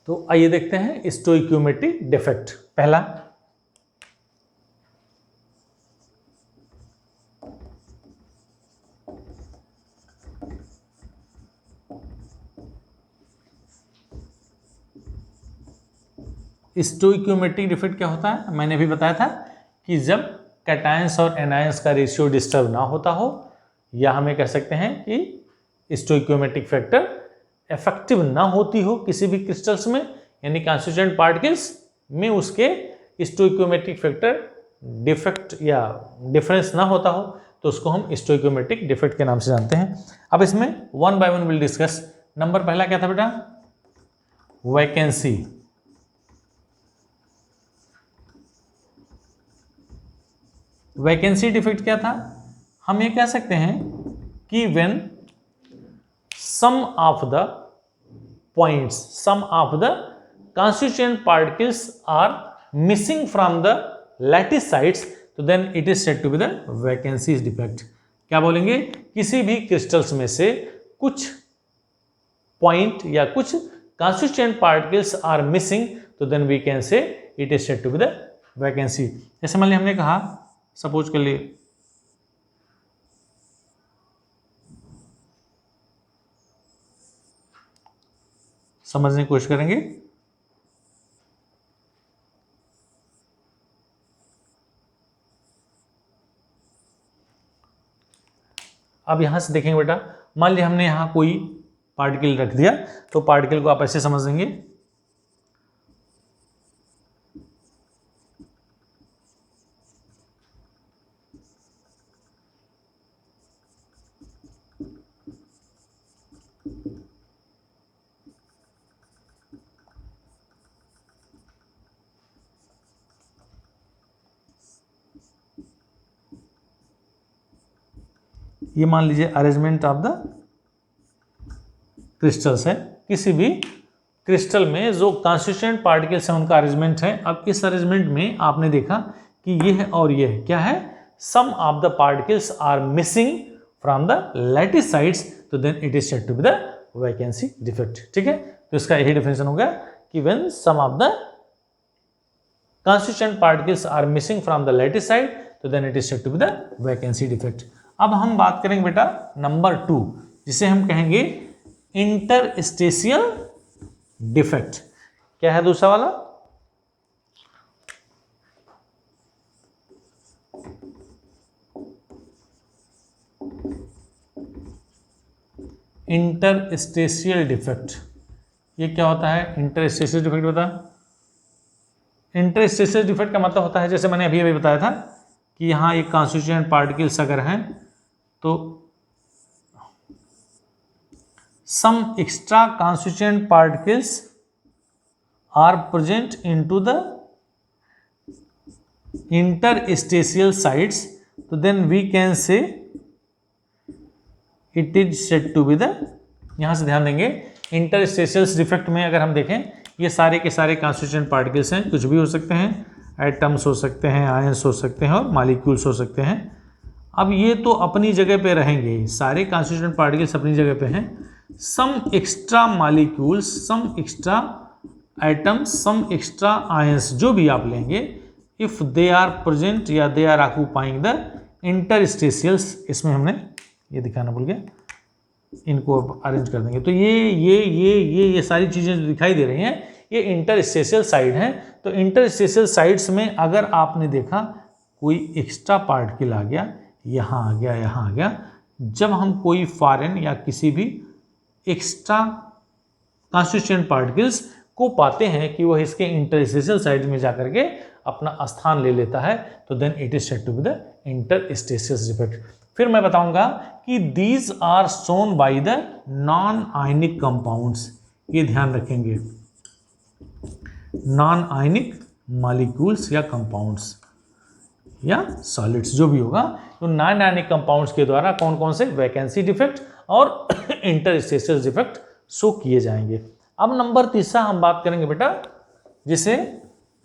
तो आइए देखते हैं स्टोइकियोमेट्रिक डिफेक्ट। पहला, स्टोइकियोमेट्रिक डिफेक्ट क्या होता है? मैंने अभी बताया था कि जब कैटायंस और एनायंस का रेशियो डिस्टर्ब ना होता हो, या हमें कह सकते हैं कि स्टोइकियोमेट्रिक फैक्टर इफेक्टिव ना होती हो किसी भी क्रिस्टल्स में, यानी कॉन्स्टिट्यूएंट पार्टिकल्स में उसके स्टोइकियोमेट्रिक फैक्टर डिफेक्ट या डिफरेंस ना होता हो, तो उसको हम स्टोइकियोमेट्रिक डिफेक्ट के नाम से जानते हैं। अब इसमें one by one will discuss. Number पहला क्या था बेटा? वैकेंसी। वैकेंसी डिफेक्ट क्या था? हम ये कह सकते हैं कि when some of the points, some of the constituent particles are missing from the lattice sides, तो then it is said to be the vacancy defect। क्या बोलेंगे? किसी भी क्रिस्टल्स में से कुछ पॉइंट या कुछ constituent particles are missing, तो then we can say it is said to be the vacancy। जैसे मान लिया हमने कहा, सपोज कर लिए समझने की कोशिश करेंगे। अब यहां से देखेंगे बेटा, मान लिया हमने यहां कोई पार्टिकल रख दिया, तो पार्टिकल को आप ऐसे समझ लेंगे, ये मान लीजिए अरेंजमेंट ऑफ द क्रिस्टल्स है। किसी भी क्रिस्टल में जो कॉन्स्टिट्यूएंट पार्टिकल्स हैं उनका अरेंजमेंट है। अब इस अरेंजमेंट में आपने देखा कि ये है और ये है, क्या है? Some of the particles are missing from the lattice sides, तो then it is said to be the vacancy defect. ठीक है, तो इसका यही डेफिनेशन हो गया कि when some of the constituent particles are missing from the lattice side, तो then it is said to be the vacancy defect. अब हम बात करेंगे बेटा नंबर 2, जिसे हम कहेंगे इंटरस्टेशियल डिफेक्ट। क्या है दूसरा वाला? Interstitial defect. ये क्या होता है इंटरस्टेशियल डिफेक्ट? बता। इंटरस्टेशियल डिफेक्ट का मतलब होता है, जैसे मैंने अभी अभी बताया था कि यहां एक कॉन्स्टिट्यूएंट पार्टिकल्स अगर हैं तो some extra constituent particles are present into the interstitial sites, so then we can say it is said to be the, यहां से ध्यान देंगे इंटरस्टेशियल डिफेक्ट में अगर हम देखें, ये सारे के सारे कॉन्स्टिट्यूएंट पार्टिकल्स हैं, कुछ भी हो सकते हैं, एटम्स हो सकते हैं, आयंस हो सकते हैं और मॉलिक्यूल्स हो सकते हैं। अब ये तो अपनी जगह पे रहेंगे, सारे कॉन्स्टिट्यूएंट पार्टिकल्स अपनी जगह पे हैं। Some extra molecules, some extra atoms, some extra ions, जो भी आप लेंगे, इफ दे आर प्रेजेंट या they are occupying the interstitials, इसमें हमने ये दिखाना भूल गया, इनको अरेंज कर देंगे। तो ये सारी चीज़ें जो दिखाई दे रही हैं ये इंटरस्टेशियल साइड हैं। तो इंटरस्टेशियल साइड्स में अगर आपने देखा कोई एक्स्ट्रा पार्टिकल आ गया, यहाँ आ गया, यहाँ आ गया, जब हम कोई फॉरेन या किसी भी एक्स्ट्रा कॉन्स्टिट्यूएंट पार्टिकल्स को पाते हैं कि वह इसके इंटरस्टेशियल साइड में जाकर के अपना स्थान ले लेता है, तो then it is said to be the interstitial defect. फिर मैं बताऊंगा कि these are shown by the non ionic compounds. ये ध्यान रखेंगे, नॉन आयनिक मॉलिक्यूल्स या कंपाउंड्स या सॉलिड्स जो भी होगा, तो नॉन आयनिक कंपाउंड्स के द्वारा कौन कौन से वैकेंसी डिफेक्ट और इंटरस्टेशियल डिफेक्ट शो किए जाएंगे। अब नंबर 3 हम बात करेंगे बेटा, जिसे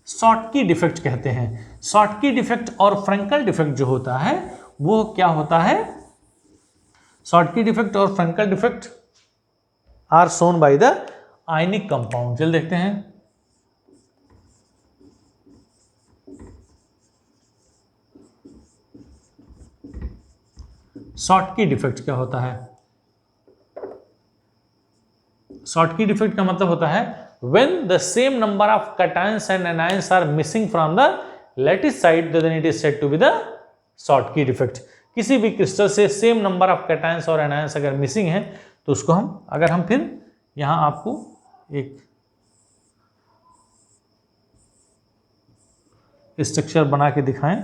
शॉटकी डिफेक्ट कहते हैं। शॉटकी डिफेक्ट और फ्रेंकल डिफेक्ट जो होता है वो क्या होता है? शॉटकी डिफेक्ट और Frenkel defect are shown by the ionic compound, चल देखते हैं। शॉर्टकी डिफेक्ट क्या होता है? शॉर्टकी डिफेक्ट का मतलब होता है when the same number of cations and anions are missing from the lattice side, then it is said to be the Schottky defect। किसी भी क्रिस्टल से सेम नंबर ऑफ कैटायंस और एनायंस अगर missing है तो उसको अगर हम फिर यहां आपको एक स्ट्रक्चर बना के दिखाएं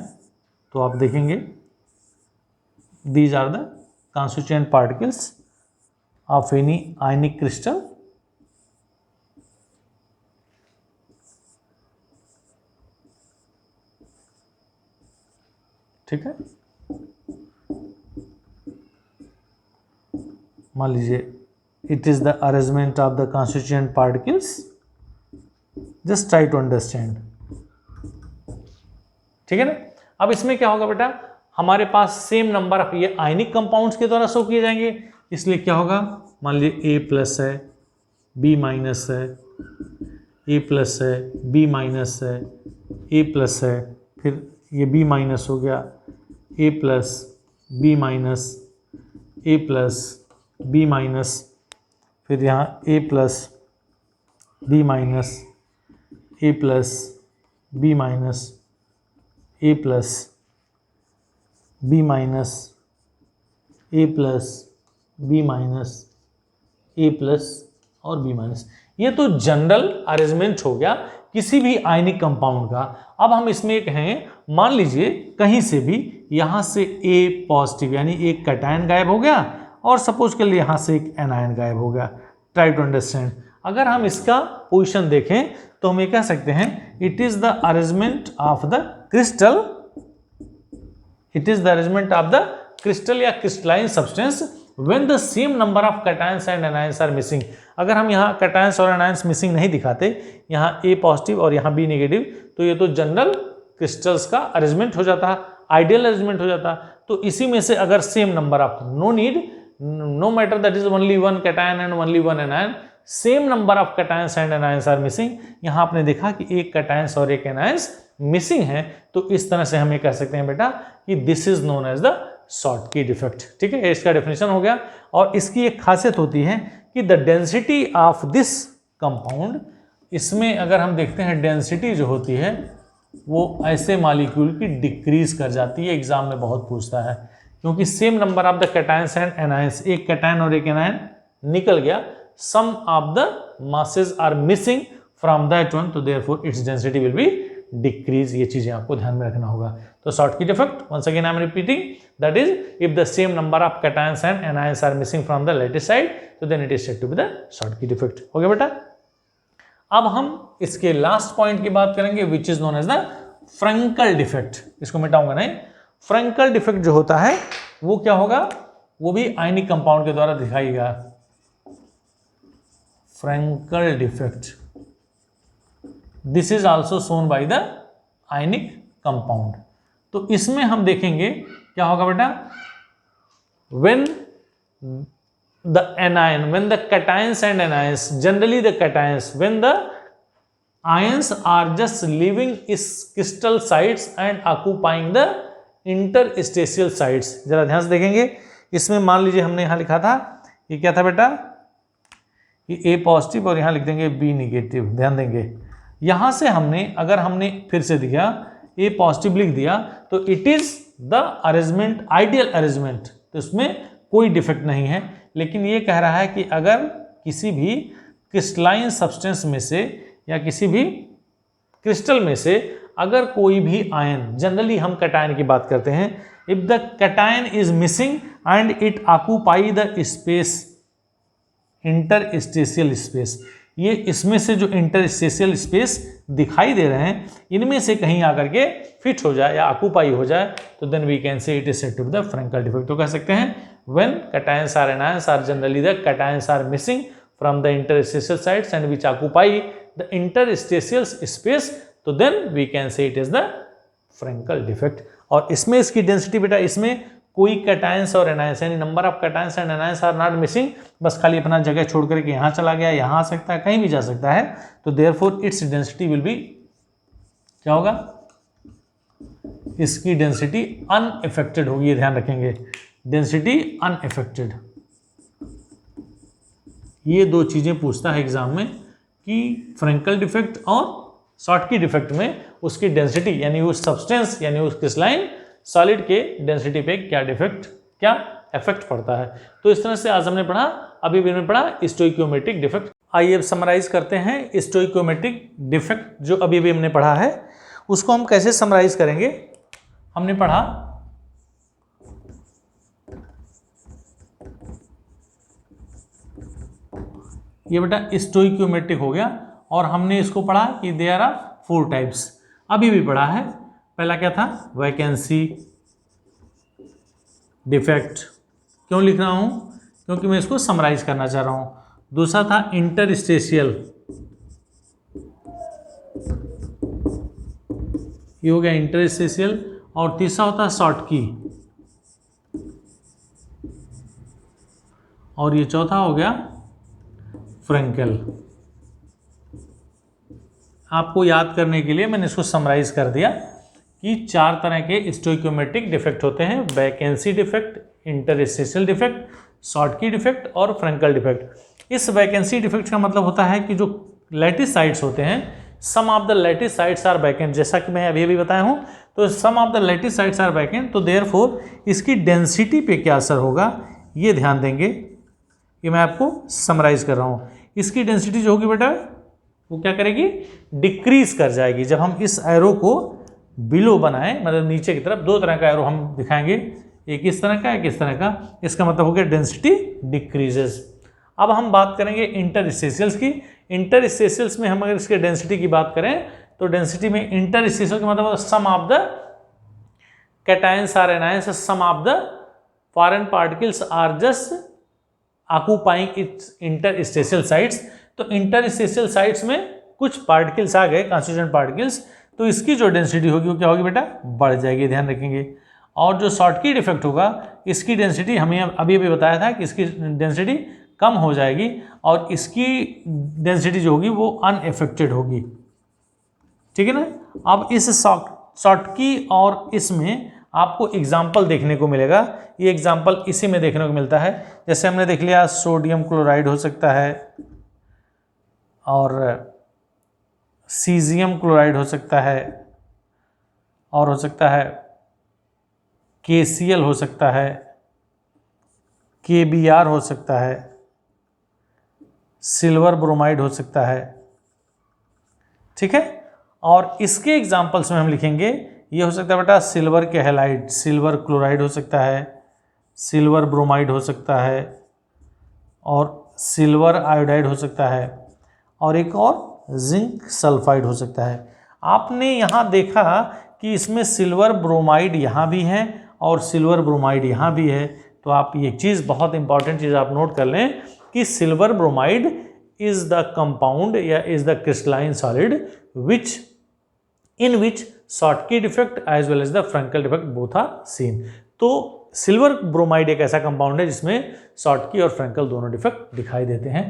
तो आप देखेंगे these are the constituent particles of any ionic crystal. ठीक है, मान लीजिए it is the arrangement of the constituent particles, just try to understand. ठीक है ना। अब इसमें क्या होगा बेटा, हमारे पास सेम नंबर ऑफ ये आयनिक कंपाउंड्स के द्वारा शो किए जाएंगे, इसलिए क्या होगा, मान लीजिए A+ है, B- है, A+ है, B- है, A+ है, फिर ये B- हो गया, A+, B-, A+, B-, फिर यहाँ A+, B-, A+, B-, A+, B-, A+, A+ और B-। ये तो जनरल अरेंजमेंट हो गया किसी भी आयनिक कंपाउंड का। अब हम इसमें कहें, मान लीजिए कहीं से भी यहाँ से A+ यानी एक कैटायन गायब हो गया और सपोज कर लिए यहाँ से एक एनायन गायब हो गया। Try to understand. अगर हम इसका पोजीशन देखें तो हम ये कह सकते हैं it is the arrangement of the crystal, it is the arrangement of the crystal या crystalline substance when the same number of cations and anions are missing. अगर हम यहाँ कैटायंस और एनायंस मिसिंग नहीं दिखाते, यहाँ A+ और यहाँ B-, तो ये तो जनरल क्रिस्टल्स का अरेंजमेंट हो जाता, आइडियल अरेंजमेंट हो जाता। तो इसी में से अगर same number of, no need, no matter that is only one cation and only one anion, same number of cations and anions are missing. यहाँ आपने देखा कि एक कैटायंस और एक एनायंस मिसिंग है, तो इस तरह से हम ये कह सकते हैं बेटा कि this is known as the Schottky defect. ठीक है, इसका डेफिनेशन हो गया। और इसकी एक खासियत होती है कि the density of this compound, इसमें अगर हम देखते हैं डेंसिटी जो होती है वो ऐसे मॉलिक्यूल की डिक्रीज कर जाती है। एग्जाम में बहुत पूछता है, क्योंकि same number of the cations and anions, एक कैटायन और एक एनायन निकल गया, some of the masses are missing from that one, तो therefore its density will be decrease. ये चीजें आपको ध्यान में रखना होगा। तो Schottky defect, once again I am repeating, that is if the same number of cations and anions are missing from the lattice side, तो then it is said to be the Schottky defect. हो गया बेटा। अब हम इसके last point की बात करेंगे which is known as the Frenkel defect. इसको मिटाऊंगा नहीं। फ्रैंकल डिफेक्ट जो होता है वो क्या होगा, वो भी आयनिक कंपाउंड के द्वारा दिखाएगा। Frenkel defect, this is also shown by the ionic compound. तो इसमें हम देखेंगे क्या होगा बेटा, when the cations and anions, generally the cations, when the ions are just leaving its crystal sites and occupying the interstitial sites। जरा ध्यान से देखेंगे, इसमें मान लीजिए हमने यहां लिखा था, ये क्या था बेटा, ये A+ और यहां लिख देंगे B-। ध्यान देंगे, यहां से हमने, अगर हमने फिर से दिया A+ लिख दिया तो it is the arrangement, ideal arrangement, तो इसमें कोई डिफेक्ट नहीं है। लेकिन ये कह रहा है कि अगर किसी भी क्रिस्टलाइन सब्सटेंस में से या किसी भी क्रिस्टल में से अगर कोई भी आयन, जनरली हम कैटायन की बात करते हैं, if the cation is missing and it occupy the space, interstitial space, ये इसमें से जो इंटरस्टेशियल स्पेस दिखाई दे रहे हैं, इनमें से कहीं आकर के फिट हो जाए या ऑक्यूपाई हो जाए, तो then we can say it is said to be the Frenkel defect. तो कह सकते हैं when cations are anions are generally the cations are missing from the interstitial sites and which occupy the interstitial space, तो then we can say it is the Frenkel defect. और इसमें इसकी density बेटा, इसमें कोई कैटायंस और anions, यानी number of cations and anions are not missing, बस खाली अपना जगह छोड़ करके यहाँ चला गया, यहाँ आ सकता है, कहीं भी जा सकता है, तो therefore its density will B, क्या होगा, इसकी डेंसिटी अनएफेक्टेड होगी, ये ध्यान रखेंगे, डेंसिटी अनएफेक्टेड। ये दो चीज़ें पूछता है एग्जाम में कि फ्रेंकल डिफेक्ट और शॉर्टकी डिफेक्ट में उसकी डेंसिटी, यानी उस सब्सटेंस यानी उस क्रिस्टलाइन सॉलिड के डेंसिटी पे क्या इफेक्ट पड़ता है। तो इस तरह से आज हमने पढ़ा, अभी भी हमने पढ़ा स्टोइकियोमेट्रिक डिफेक्ट। आइए अब समराइज करते हैं स्टोइकियोमेट्रिक डिफेक्ट जो अभी भी हमने पढ़ा है, उसको हम कैसे समराइज करेंगे। हमने पढ़ा ये बेटा स्टोइकियोमेट्रिक हो गया, और हमने इसको पढ़ा कि देयर आर 4 टाइप्स, अभी भी पढ़ा है। पहला क्या था, वैकेंसी डिफेक्ट, क्यों लिख रहा हूं, क्योंकि मैं इसको समराइज करना चाह रहा हूं। दूसरा था इंटरस्टेशियल, ये हो गया इंटरस्टेशियल, और तीसरा होता है शॉर्टकी, और ये चौथा हो गया फ्रेंकल। आपको याद करने के लिए मैंने इसको समराइज कर दिया कि 4 तरह के स्टोइकियोमेट्रिक डिफेक्ट होते हैं, vacancy defect, interstitial defect, Schottky defect और फ्रेंकल डिफेक्ट। इस वैकेंसी डिफेक्ट का मतलब होता है कि जो लैटिस साइट्स होते हैं, some of the lattice sites are vacant, जैसा कि मैं अभी बताया हूं, तो some of the lattice sites are vacant, तो देयरफॉर इसकी डेंसिटी पे क्या असर होगा ये ध्यान देंगे। ये मैं आपको समराइज कर रहा हूँ। इसकी डेंसिटी जो होगी बेटा वो क्या करेगी, डिक्रीज कर जाएगी। जब हम इस एरो को बिलो बनाएं, मतलब नीचे की तरफ, 2 तरह का एरो हम दिखाएंगे, एक इस तरह का, एक इस तरह का, इसका मतलब हो गया डेंसिटी डिक्रीजेस। अब हम बात करेंगे इंटरस्टेशियल्स की। इंटरस्टेशियल्स में हम अगर इसके डेंसिटी की बात करें तो डेंसिटी में इंटरस्टेशियल का मतलब some of the cations are anions, some of the foreign particles are just occupying its interstitial sites. तो इंटरस्टेशियल साइट्स में कुछ पार्टिकल्स आ गए, कॉन्स्टिट्यूएंट पार्टिकल्स, तो इसकी जो डेंसिटी होगी वो क्या होगी बेटा, बढ़ जाएगी, ध्यान रखेंगे। और जो शॉर्टकी डिफेक्ट होगा, इसकी डेंसिटी हमें अभी बताया था कि इसकी डेंसिटी कम हो जाएगी, और इसकी डेंसिटी जो होगी वो अनएफेक्टेड होगी, ठीक है ना। अब इस शॉर्टकी और इसमें आपको एग्जाम्पल देखने को मिलेगा, ये एग्जाम्पल इसी में देखने को मिलता है। जैसे हमने देख लिया सोडियम क्लोराइड हो सकता है, और सीजियम क्लोराइड हो सकता है, और हो सकता है KCl हो सकता है, KBr हो सकता है, सिल्वर ब्रोमाइड हो सकता है, ठीक है। और इसके एग्जाम्पल्स में हम लिखेंगे, ये हो सकता है बेटा सिल्वर के हैलाइड, सिल्वर क्लोराइड हो सकता है, सिल्वर ब्रोमाइड हो सकता है, और सिल्वर आयोडाइड हो सकता है, और एक और जिंक सल्फाइड हो सकता है। आपने यहाँ देखा कि इसमें सिल्वर ब्रोमाइड यहाँ भी है और सिल्वर ब्रोमाइड यहाँ भी है, तो आप ये चीज़, बहुत इंपॉर्टेंट चीज़ आप नोट कर लें कि silver bromide is the compound या is the crystalline solid which in which Schottky defect as well as the Frankel defect both are seen। तो सिल्वर ब्रोमाइड एक ऐसा कंपाउंड है जिसमें Schottky और Frankel दोनों डिफेक्ट दिखाई देते हैं।